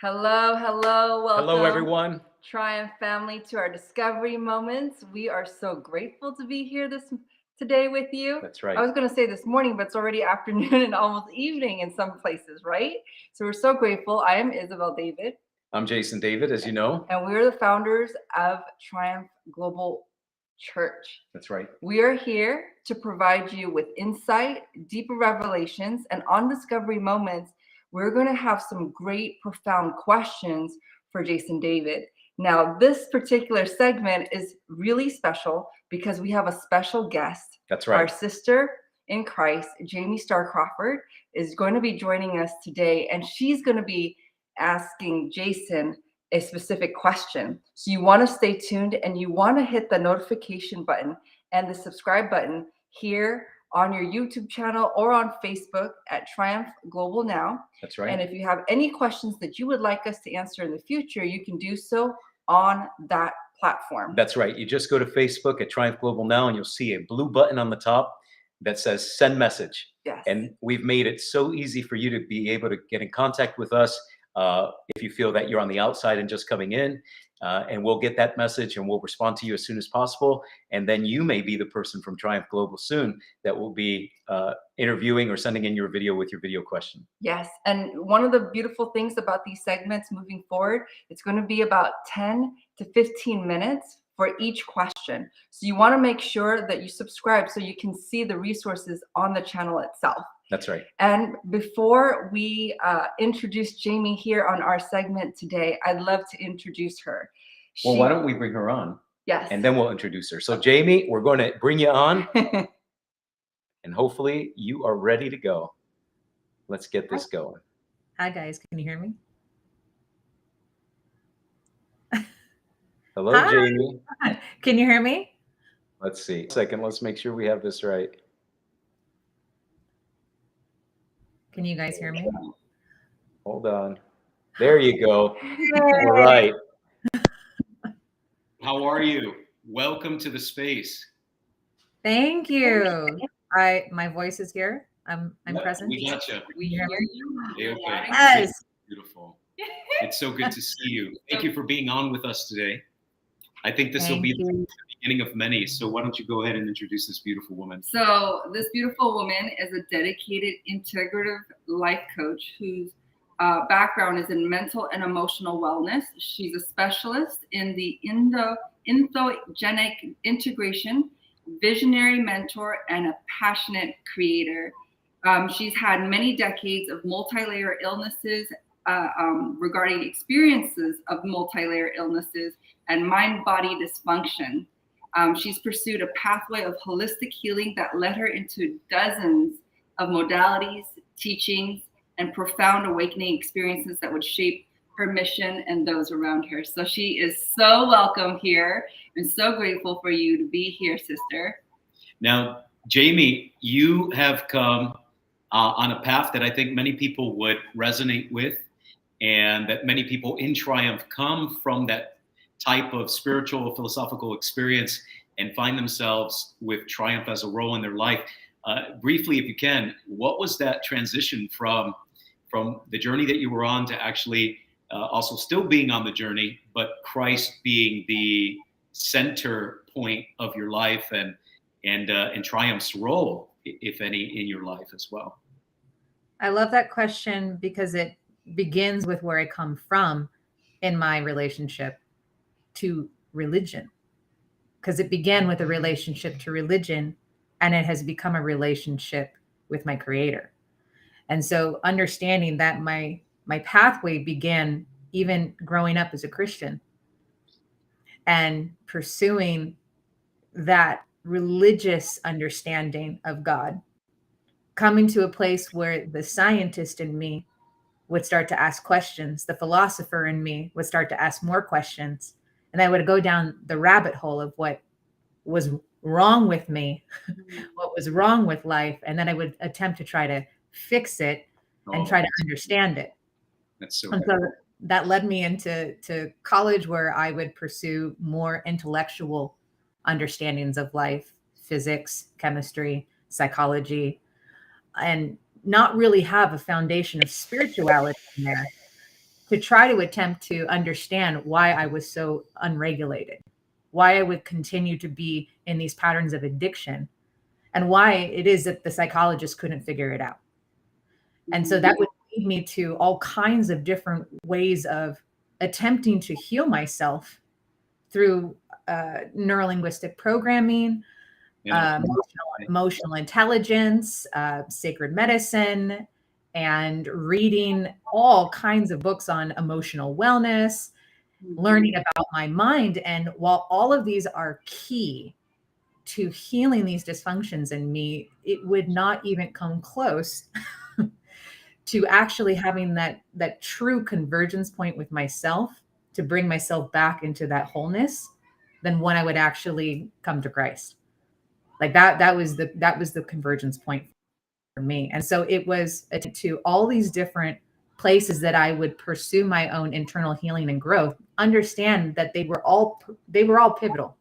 Hello, hello, Hello, welcome, everyone. Triumph family, to our discovery moments. We are so grateful to be here today with you. That's I right. was going to say this morning, but it's already afternoon and almost evening in some places, right? So we're so grateful. I am Isabel David, I'm Jason David, as you know. and we're the founders of Triumph Global Church. That's right. We are here to provide you with insight, deeper revelations, and on discovery moments. We're going to have some great, profound questions for Jason David. Now, this particular segment is really special because we have a special guest. That's Our right. sister in Christ, Jamie Starr Crawford, is going to be joining us today, and she's going to be asking Jason a specific question. So you want to stay tuned and you want to hit the notification button and the subscribe button here on your YouTube channel or on Facebook at Triumph Global Now. That's right. And if you have any questions that you would like us to answer in the future, you can do so on that platform. That's right. You just go to Facebook at Triumph Global Now, and you'll see a blue button on the top that says send message. Yes. And we've made it so easy for you to be able to get in contact with us if you feel that you're on the outside and just coming in. And we'll get that message and we'll respond to you as soon as possible. And then you may be the person from Triumph Global soon that will be interviewing or sending in your video with your video question. Yes. And one of the beautiful things about these segments moving forward, it's going to be about 10 to 15 minutes for each question. So you want to make sure that you subscribe so you can see the resources on the channel itself. That's right. And before we introduce Jamie here on our segment today, I'd love to introduce her. Well, why don't we bring her on? Yes. And then we'll introduce her. So, Jamie, we're going to bring you on. And hopefully you are ready to go. Let's get this going. Hi, guys. Can you hear me? Hello, Hi. Jamie. Can you hear me? Let's see. Second, let's make sure we have this right. Can you guys hear me? Hold on. There you go. All right. How are you? Welcome to the space. Thank you. My voice is here. I'm present. We got you. We hear me? Okay. Yes. Beautiful. It's so good to see you. Thank you for being on with us today. I think this will be the beginning of many. So why don't you go ahead and introduce this beautiful woman? So this beautiful woman is a dedicated integrative life coach whose background is in mental and emotional wellness. She's a specialist in the entheogenic integration, visionary mentor, and a passionate creator. She's had many decades of multi-layer illnesses regarding experiences of multi-layer illnesses and mind-body dysfunction. She's pursued a pathway of holistic healing that led her into dozens of modalities, teachings, and profound awakening experiences that would shape her mission and those around her. So she is so welcome here and so grateful for you to be here, sister. Now, Jamie, you have come on a path that I think many people would resonate with, and that many people in Triumph come from that type of spiritual, philosophical experience and find themselves with Triumph as a role in their life. Briefly, if you can, what was that transition from the journey that you were on to actually also still being on the journey, but Christ being the center point of your life and Triumph's role, if any, in your life as well? I love that question because it begins with where I come from in my relationship to religion. Because it began with a relationship to religion, and it has become a relationship with my creator. And so understanding that my pathway began even growing up as a Christian and pursuing that religious understanding of God, coming to a place where the scientist in me would start to ask questions, the philosopher in me would start to ask more questions, and I would go down the rabbit hole of what was wrong with me, what was wrong with life, and then I would attempt to try to fix it and try to understand it. That's so and so that led me into college, where I would pursue more intellectual understandings of life, physics, chemistry, psychology, and not really have a foundation of spirituality in there. to try to attempt to understand why I was so unregulated, why I would continue to be in these patterns of addiction, and why it is that the psychologist couldn't figure it out. And so that would lead me to all kinds of different ways of attempting to heal myself through neurolinguistic programming, emotional intelligence, sacred medicine, and reading all kinds of books on emotional wellness, learning about my mind. And while all of these are key to healing these dysfunctions in me, it would not even come close to actually having that true convergence point with myself to bring myself back into that wholeness than when I would actually come to Christ. Like that was the convergence point for me. And so it was to all these different places that I would pursue my own internal healing and growth, understand that they were all pivotal.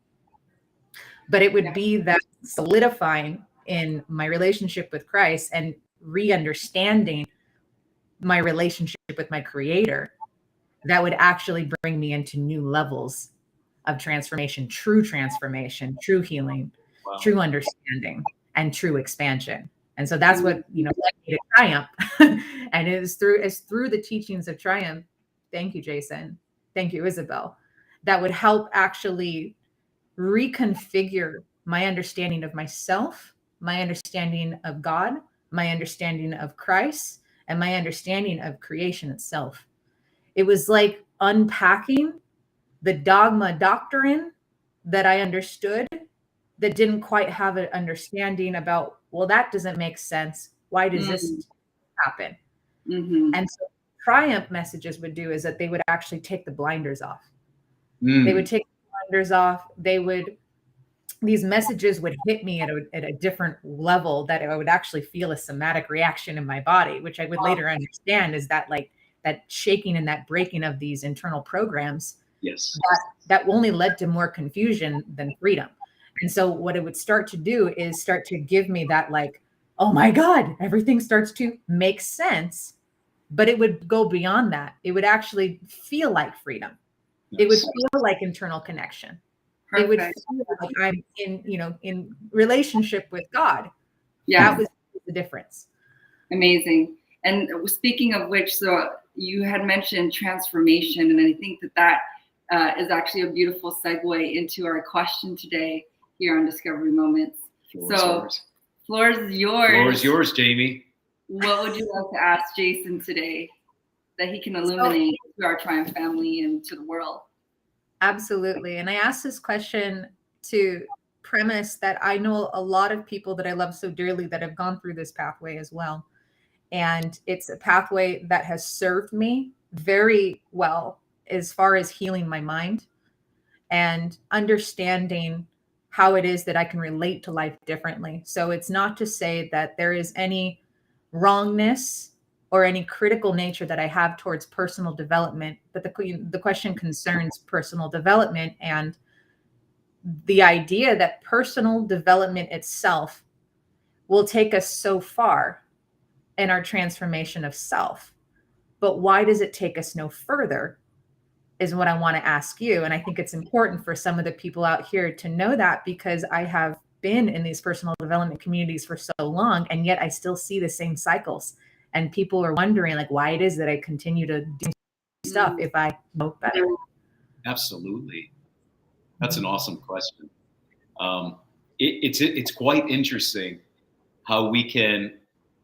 But it would be that solidifying in my relationship with Christ and re-understanding my relationship with my creator that would actually bring me into new levels of transformation, true healing, Wow. true understanding, and true expansion. And so that's what, led me to Triumph. And it's through the teachings of Triumph. Thank you, Jason. Thank you, Isabel. That would help actually reconfigure my understanding of myself, my understanding of God, my understanding of Christ, and my understanding of creation itself. It was like unpacking the dogma doctrine that I understood that didn't quite have an understanding about, well, that doesn't make sense. Why does this happen? And so Triumph messages would do is that they would actually take the blinders off. They would take the blinders off. These messages would hit me at a different level that I would actually feel a somatic reaction in my body, which I would later understand is that like that shaking and that breaking of these internal programs. Yes. That only led to more confusion than freedom. And so what it would start to do is start to give me that like, oh my God, everything starts to make sense. But it would go beyond that. It would actually feel like freedom. It would feel like internal connection. Perfect. It would feel like I'm in relationship with God. Yeah. That was the difference. Amazing. And speaking of which, so you had mentioned transformation, and I think that is actually a beautiful segue into our question today here on Discovery Moments. Floor is yours. Floor is yours, Jamie. What would you like to ask Jason today that he can illuminate to our Triumph family and to the world? Absolutely. And I asked this question to premise that I know a lot of people that I love so dearly that have gone through this pathway as well. And it's a pathway that has served me very well as far as healing my mind and understanding how it is that I can relate to life differently. So it's not to say that there is any wrongness or any critical nature that I have towards personal development, but the question concerns personal development and the idea that personal development itself will take us so far in our transformation of self. But why does it take us no further is what I want to ask you. And I think it's important for some of the people out here to know that, because I have been in these personal development communities for so long, and yet I still see the same cycles. And people are wondering like why it is that I continue to do stuff if I know better. Absolutely. That's an awesome question. It's quite interesting how we can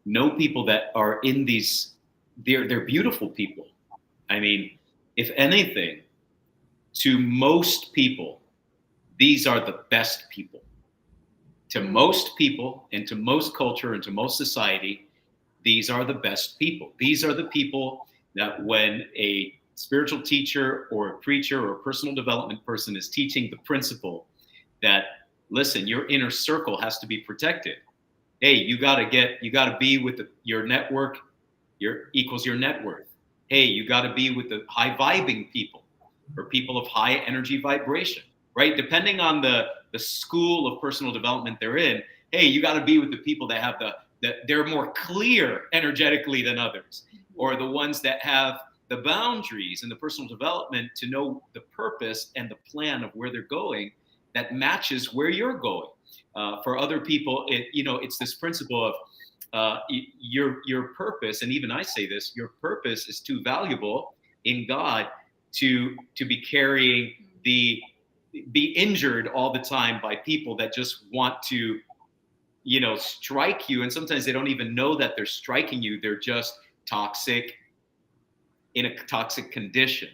know people that are in these, they're beautiful people. I mean, if anything, to most people, these are the best people. To most people and to most culture and to most society, these are the best people. These are the people that when a spiritual teacher or a preacher or a personal development person is teaching the principle that, listen, your inner circle has to be protected. Hey, you got to be with your network, equals your net worth. Hey, you got to be with the high vibing people or people of high energy vibration, right? Depending on the school of personal development they're in, hey, you got to be with the people that have they're more clear energetically than others, or the ones that have the boundaries and the personal development to know the purpose and the plan of where they're going that matches where you're going. For other people, it's this principle of your purpose, and even I say this, your purpose is too valuable in God to be carrying be injured all the time by people that just want to, strike you. And sometimes they don't even know that they're striking you. They're just toxic, in a toxic condition.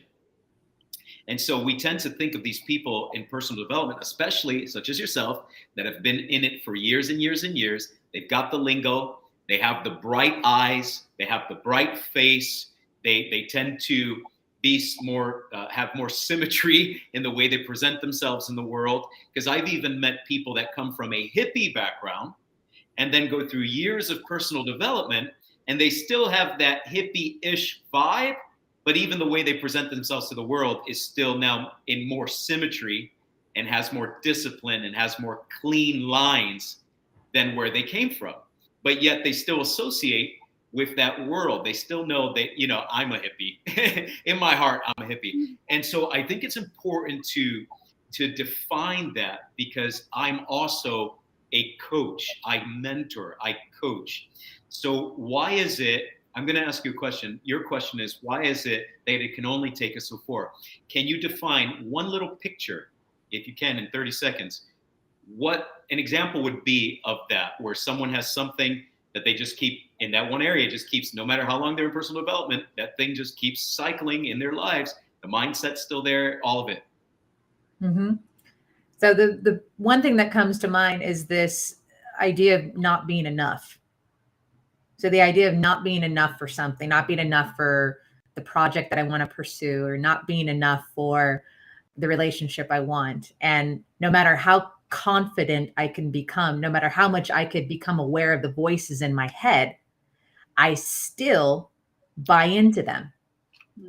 And so we tend to think of these people in personal development, especially such as yourself, that have been in it for years and years and years. They've got the lingo. They have the bright eyes. They have the bright face. They tend to be more, have more symmetry in the way they present themselves in the world. Because I've even met people that come from a hippie background and then go through years of personal development, and they still have that hippie-ish vibe, but even the way they present themselves to the world is still now in more symmetry and has more discipline and has more clean lines than where they came from. But yet they still associate with that world. They still know that, I'm a hippie. In my heart, I'm a hippie. And so I think it's important to define that, because I'm also a coach. I mentor, I coach. So why is it, I'm going to ask you a question. Your question is, why is it that it can only take us so far? Can you define one little picture, if you can, in 30 seconds, what an example would be of that, where someone has something that they just keep in that one area, just keeps, no matter how long they're in personal development, that thing just keeps cycling in their lives. The mindset's still there, all of it. Mm-hmm. So the one thing that comes to mind is this idea of not being enough. So the idea of not being enough for something, not being enough for the project that I want to pursue, or not being enough for the relationship I want. And no matter how confident I can become, no matter how much I could become aware of the voices in my head, I still buy into them.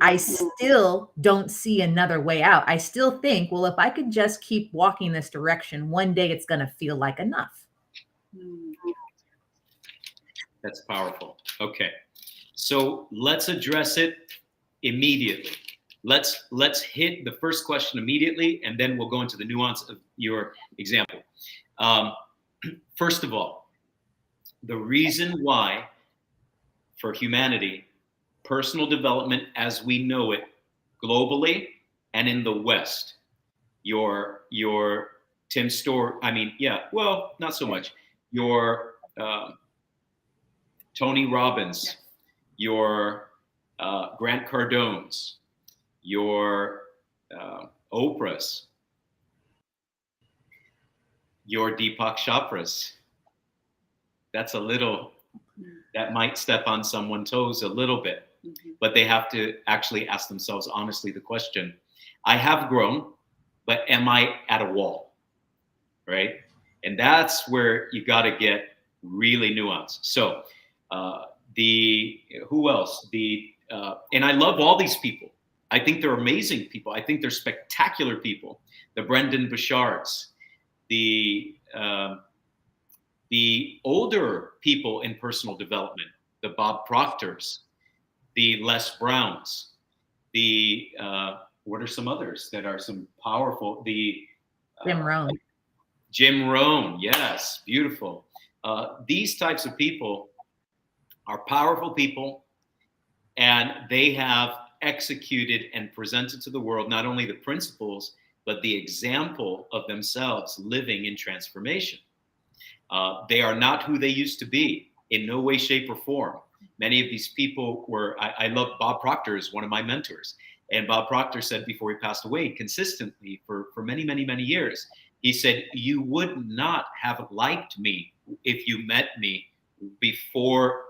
I still don't see another way out. I still think, well, if I could just keep walking this direction, one day it's going to feel like enough. That's powerful. Okay. So let's address it immediately. Let's hit the first question immediately, and then we'll go into the nuance of your example. First of all, the reason why for humanity, personal development as we know it globally and in the West, your Tim Storr, not so much. Your Tony Robbins, yes. Your Grant Cardones, your Oprahs, your Deepak Chopras. That's a little, that might step on someone's toes a little bit, but they have to actually ask themselves honestly the question, I have grown, but am I at a wall, right? And that's where you got to get really nuanced. So who else? And I love all these people. I think they're amazing people. I think they're spectacular people. The Brendan Burchards, the older people in personal development, the Bob Proctors, the Les Browns, what are some others that are some powerful? Jim Rohn. Jim Rohn, yes, beautiful. These types of people are powerful people, and they have executed and presented to the world not only the principles, but the example of themselves living in transformation. They are not who they used to be in no way, shape, or form. Many of these people I love Bob Proctor is one of my mentors. And Bob Proctor said before he passed away consistently for many, many, many years, he said, you would not have liked me if you met me before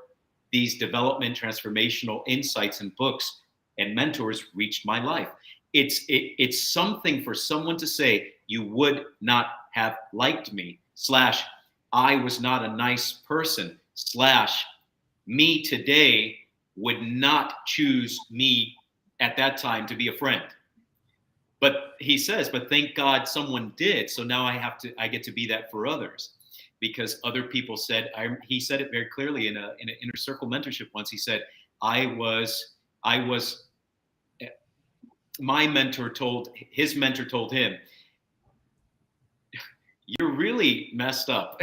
these development, transformational insights and books and mentors reached my life. It's something for someone to say, you would not have liked me, / I was not a nice person, / me today would not choose me at that time to be a friend. But he says, but thank God someone did. So now I get to be that for others, because other people said, he said it very clearly in an inner circle mentorship once. He said, I was my mentor told him, you're really messed up.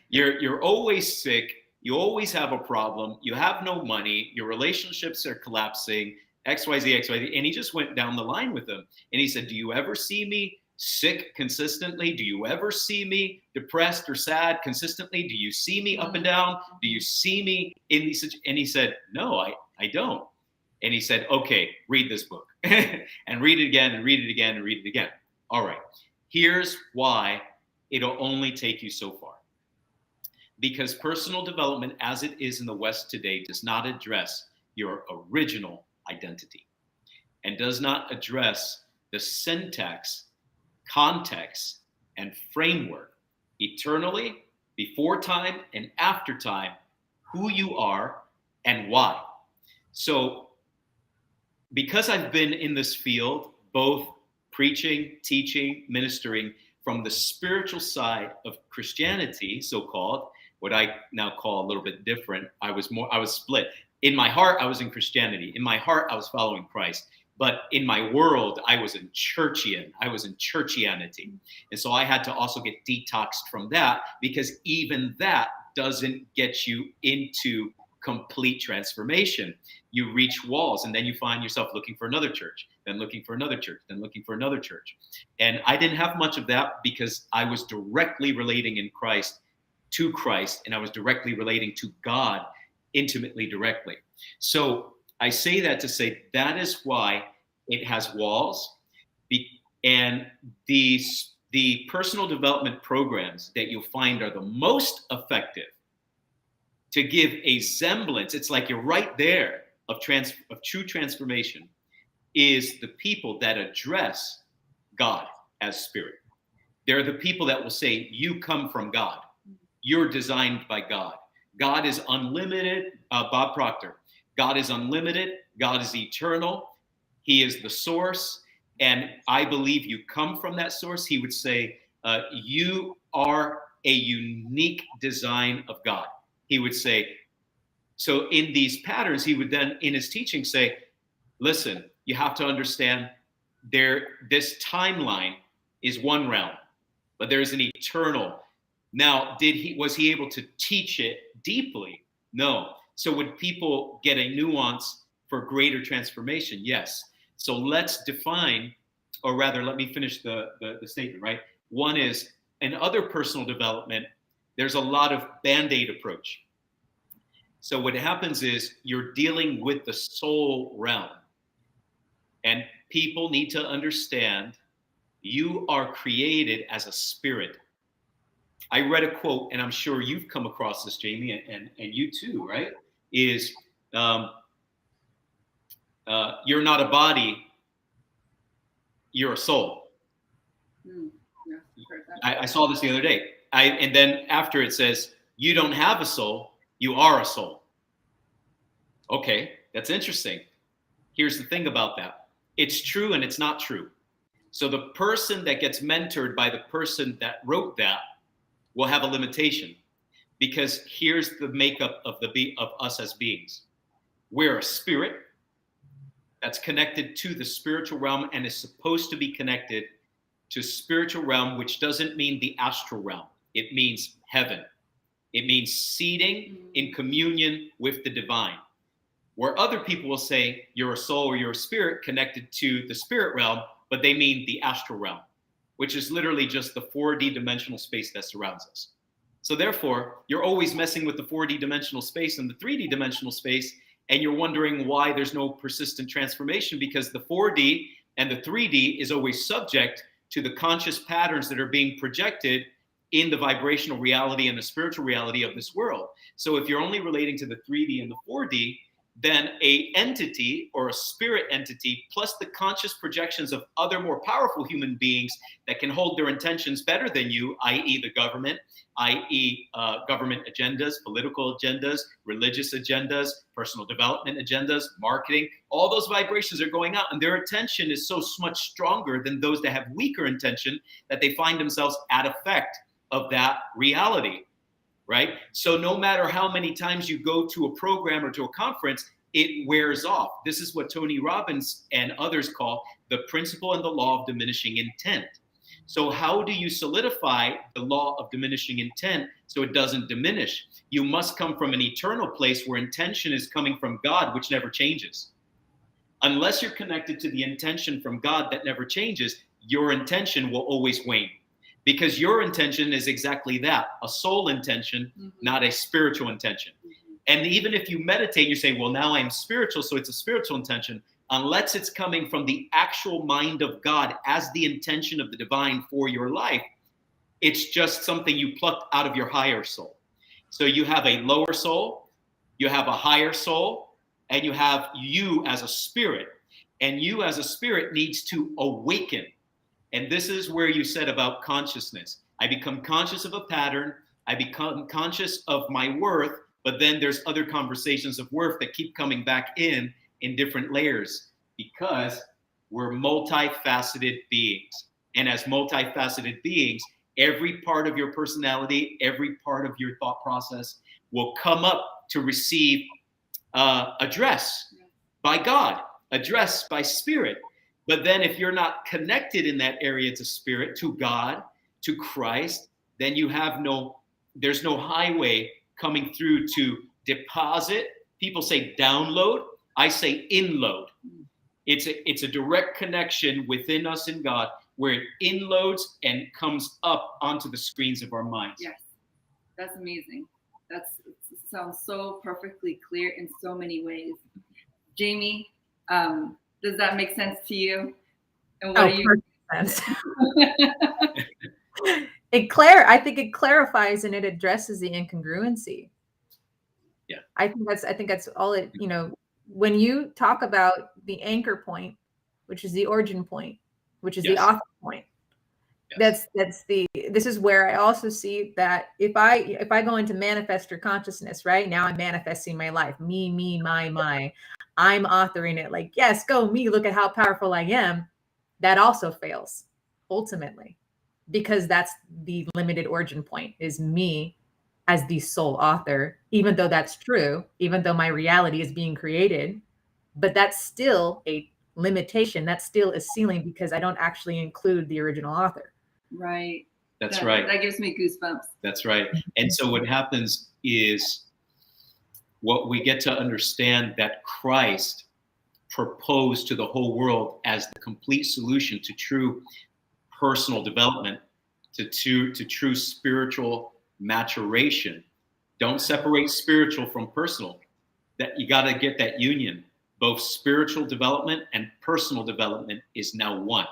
You're always sick. You always have a problem. You have no money. Your relationships are collapsing. XYZ, XYZ. And he just went down the line with them. And he said, do you ever see me sick consistently? Do you ever see me depressed or sad consistently? Do you see me up and down? Do you see me in these? And he said, no, I don't. And he said, okay, read this book and read it again and read it again and read it again. All right. Here's why it'll only take you so far. Because personal development as it is in the West today does not address your original identity and does not address the syntax, context, and framework eternally, before time and after time, who you are and why. So because I've been in this field, both preaching, teaching, ministering from the spiritual side of Christianity, so-called, what I now call a little bit different. I was split. In my heart, I was in Christianity. In my heart, I was following Christ. But in my world, I was in churchian. I was in churchianity. And so I had to also get detoxed from that, because even that doesn't get you into complete transformation. You reach walls, and then you find yourself looking for another church, then looking for another church, then looking for another church. And I didn't have much of that because I was directly relating in Christ to Christ, and I was directly relating to God intimately, directly. So I say that to say that is why it has walls, and the personal development programs that you'll find are the most effective to give a semblance, it's like you're right there, of true transformation, is the people that address God as spirit. They're the people that will say, you come from God. You're designed by God. God is unlimited. Bob Proctor. God is unlimited. God is eternal. He is the source. And I believe you come from that source. He would say, you are a unique design of God. He would say, so in these patterns, he would then in his teaching say, listen, you have to understand this timeline is one realm, but there's an eternal. Now, was he able to teach it deeply? No. So would people get a nuance for greater transformation? Yes. So let's define, or rather, let me finish the statement, right? One is, in other personal development, there's a lot of Band-Aid approach. So what happens is you're dealing with the soul realm. And people need to understand you are created as a spirit. I read a quote, and I'm sure you've come across this, Jamie, and you too, right? Is you're not a body, you're a soul. I saw this the other day. And then after it says, you don't have a soul, you are a soul. Okay, that's interesting. Here's the thing about that. It's true and it's not true. So the person that gets mentored by the person that wrote that will have a limitation, because here's the makeup of us as beings. We're a spirit that's connected to the spiritual realm and is supposed to be connected to spiritual realm, which doesn't mean the astral realm. It means heaven. It means seating in communion with the divine. Where other people will say you're a soul or you're a spirit connected to the spirit realm, but they mean the astral realm, which is literally just the 4D dimensional space that surrounds us. So therefore, you're always messing with the 4D dimensional space and the 3D dimensional space, and you're wondering why there's no persistent transformation, because the 4D and the 3D is always subject to the conscious patterns that are being projected in the vibrational reality and the spiritual reality of this world. So if you're only relating to the 3D and the 4D, then a entity or a spirit entity plus the conscious projections of other more powerful human beings that can hold their intentions better than you, i.e. the government, i.e. Government agendas, political agendas, religious agendas, personal development agendas, marketing, all those vibrations are going out, and their attention is so much stronger than those that have weaker intention that they find themselves at effect of that reality. Right? So no matter how many times you go to a program or to a conference, it wears off. This is what Tony Robbins and others call the principle and the law of diminishing intent. So how do you solidify the law of diminishing intent so it doesn't diminish? You must come from an eternal place where intention is coming from God, which never changes. Unless you're connected to the intention from God that never changes, your intention will always wane. Because your intention is exactly that, a soul intention, not a spiritual intention. And even if you meditate, you say, well, now I'm spiritual, so it's a spiritual intention. Unless it's coming from the actual mind of God as the intention of the divine for your life, it's just something you plucked out of your higher soul. So you have a lower soul, you have a higher soul, and you have you as a spirit. And you as a spirit needs to awaken. And this is where you said about consciousness. I become conscious of a pattern. I become conscious of my worth, but then there's other conversations of worth that keep coming back in different layers, because we're multifaceted beings. And as multifaceted beings, every part of your personality, every part of your thought process will come up to receive address by God, address by spirit. But then if you're not connected in that area to spirit, to God, to Christ, then you have there's no highway coming through to deposit. People say download. I say inload. It's a direct connection within us and God where it inloads and comes up onto the screens of our minds. Yes, that's amazing. It sounds so perfectly clear in so many ways. Jamie, does that make sense to you? And what Sense. I think it clarifies and it addresses the incongruency. Yeah. I think that's all it, when you talk about the anchor point, which is the origin point, which is the author point, this is where I also see that if I go into manifestor consciousness, right now I'm manifesting my life, me, my, I'm authoring it, like, yes, go me, look at how powerful I am. That also fails ultimately, because that's the limited origin point, is me as the sole author, even though that's true, even though my reality is being created, but that's still a limitation. That's still a ceiling because I don't actually include the original author. Right. That's right. That gives me goosebumps. That's right. And so what happens is what we get to understand that Christ proposed to the whole world as the complete solution to true personal development, to true spiritual maturation. Don't separate spiritual from personal. That you got to get that union. Both spiritual development and personal development is now one.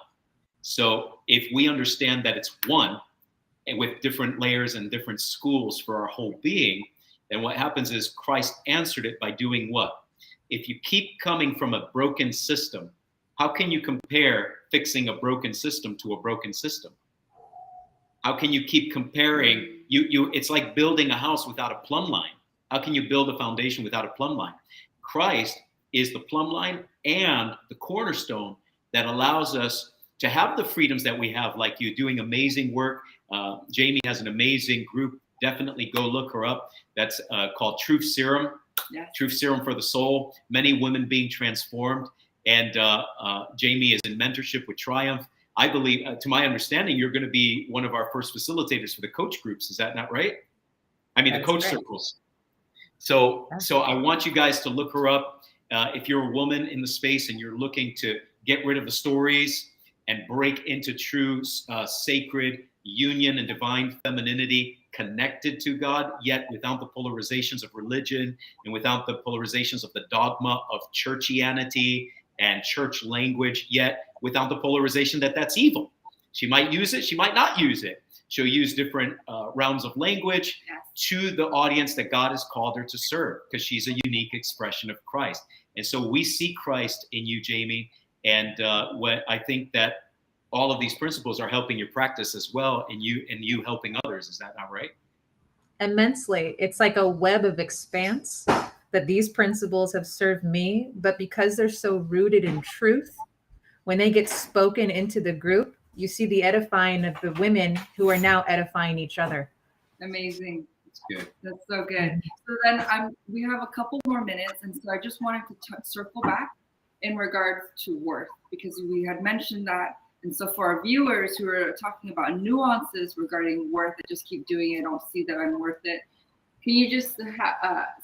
So if we understand that it's one, and with different layers and different schools for our whole being, then what happens is Christ answered it by doing what? If you keep coming from a broken system, how can you compare fixing a broken system to a broken system? How can you keep comparing? It's like building a house without a plumb line. How can you build a foundation without a plumb line? Christ is the plumb line and the cornerstone that allows us to have the freedoms that we have, like you doing amazing work. Jamie has an amazing group. Definitely go look her up. That's called Truth Serum. Yes. Truth Serum for the Soul. Many women being transformed. And Jamie is in mentorship with Triumph. I believe, to my understanding, you're going to be one of our first facilitators for the coach groups. Is that not right? I mean, the coach circles. So I want you guys to look her up. If you're a woman in the space and you're looking to get rid of the stories and break into true sacred union and divine femininity connected to God, yet without the polarizations of religion and without the polarizations of the dogma of churchianity and church language, yet without the polarization that that's evil. She might use it, she might not use it. She'll use different realms of language to the audience that God has called her to serve, because she's a unique expression of Christ. And so we see Christ in you, Jamie. And what I think that all of these principles are helping your practice as well, and you helping others. Is that not right? Immensely. It's like a web of expanse that these principles have served me, but because they're so rooted in truth, when they get spoken into the group, you see the edifying of the women who are now edifying each other. Amazing. It's good. That's so good. So then we have a couple more minutes, and so I just wanted to circle back in regards to worth, because we had mentioned that. And so for our viewers who are talking about nuances regarding worth, I just keep doing it, I don't see that I'm worth it. Can you just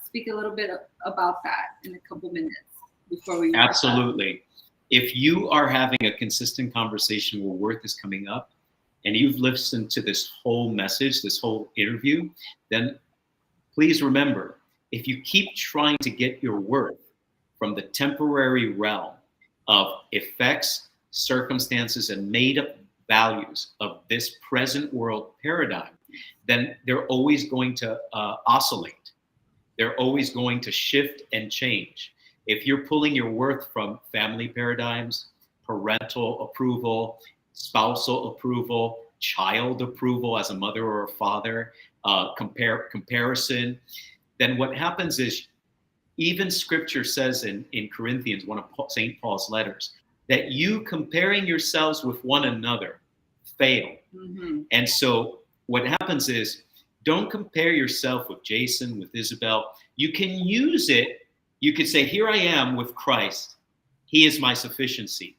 speak a little bit about that in a couple minutes before we wrap up? Absolutely. If you are having a consistent conversation where worth is coming up, and you've listened to this whole message, this whole interview, then please remember, if you keep trying to get your worth from the temporary realm of effects, circumstances, and made-up values of this present world paradigm, then they're always going to oscillate. They're always going to shift and change. If you're pulling your worth from family paradigms, parental approval, spousal approval, child approval as a mother or a father, comparison, then what happens is, even scripture says in Corinthians, one of St. Paul's letters, that you comparing yourselves with one another fail. Mm-hmm. And so what happens is, don't compare yourself with Jason, with Isabel. You can use it. You could say, here I am with Christ. He is my sufficiency.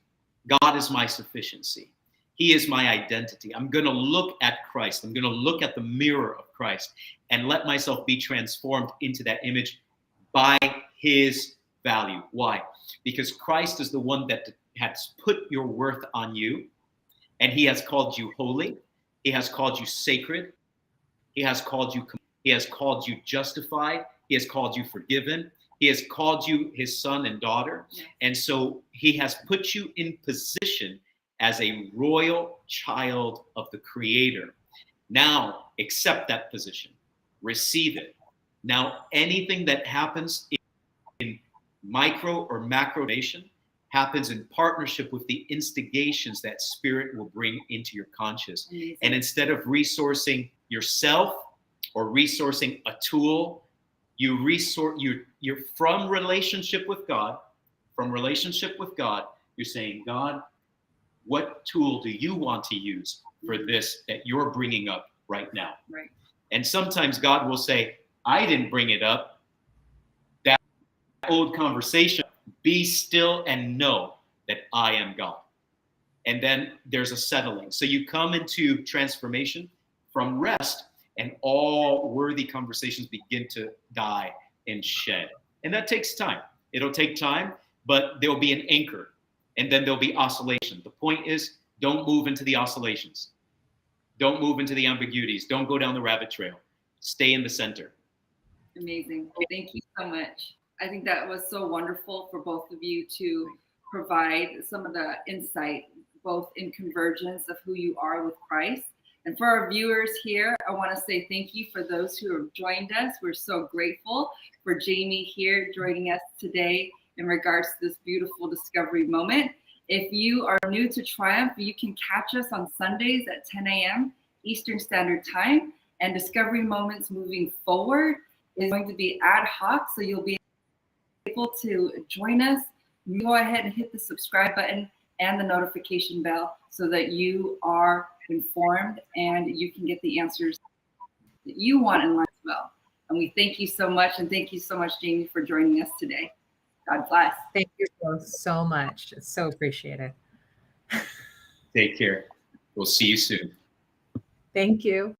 God is my sufficiency. He is my identity. I'm going to look at Christ. I'm going to look at the mirror of Christ and let myself be transformed into that image by his value. Why? Because Christ is the one that has put your worth on you, and he has called you holy. He has called you sacred. He has called you justified. He has called you forgiven. He has called you his son and daughter. Yes. And so he has put you in position as a royal child of the Creator. Now accept that position, receive it. Now anything that happens in micro or macro nation happens in partnership with the instigations that Spirit will bring into your conscious. Amazing. And instead of resourcing yourself or resourcing a tool, you're from relationship with God. From relationship with God, you're saying, God, what tool do you want to use for this that you're bringing up right now? Right. And sometimes God will say, I didn't bring it up. That old conversation, be still and know that I am God. And then there's a settling. So you come into transformation from rest, and all worthy conversations begin to die and shed. And that takes time. It'll take time, but there'll be an anchor, and then there'll be oscillation. The point is, don't move into the oscillations. Don't move into the ambiguities. Don't go down the rabbit trail. Stay in the center. Amazing. Thank you so much. I think that was so wonderful for both of you to provide some of the insight, both in convergence of who you are with Christ. And for our viewers here, I want to say thank you for those who have joined us. We're so grateful for Jamie here joining us today in regards to this beautiful discovery moment. If you are new to Triumph, you can catch us on Sundays at 10 a.m. Eastern Standard Time. And Discovery Moments moving forward is going to be ad hoc, so you'll be able to join us. Go ahead and hit the subscribe button and the notification bell so that you are informed and you can get the answers that you want in life as well. And we thank you so much. And thank you so much, Jamie, for joining us today. God bless. Thank you both so much. It's so appreciated. Take care. We'll see you soon. Thank you.